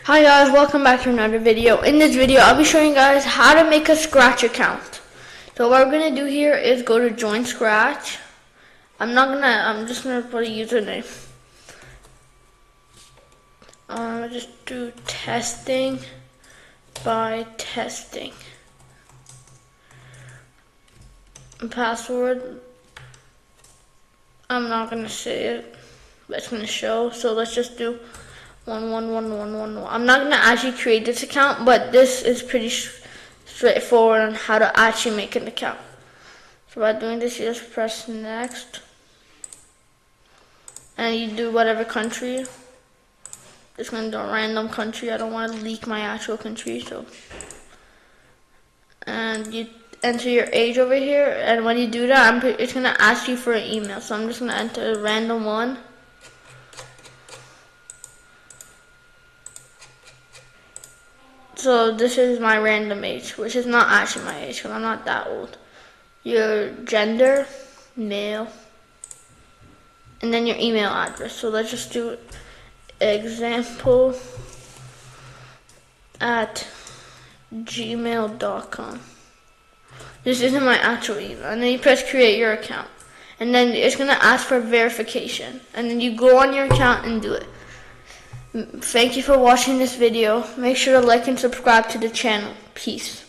Hi guys, welcome back to another video. In this video, I'll be showing you guys how to make a Scratch account. So what we're gonna do here is go to Join Scratch. I'm just gonna put a username. Just do testing by testing. And password, I'm not gonna say it, but it's gonna show. So let's just do 111111. I'm not gonna actually create this account, but this is pretty straightforward on how to actually make an account. So by doing this, you just press next, and you do whatever country. Just gonna do a random country. I don't want to leak my actual country, so. And you enter your age over here, and when you do that, it's gonna ask you for an email. So I'm just gonna enter a random one. So this is my random age, which is not actually my age because I'm not that old. Your gender, male, and then your email address. So let's just do example@gmail.com. This isn't my actual email. And then you press create your account. And then it's gonna ask for verification. And then you go on your account and do it. Thank you for watching this video. Make sure to like and subscribe to the channel. Peace.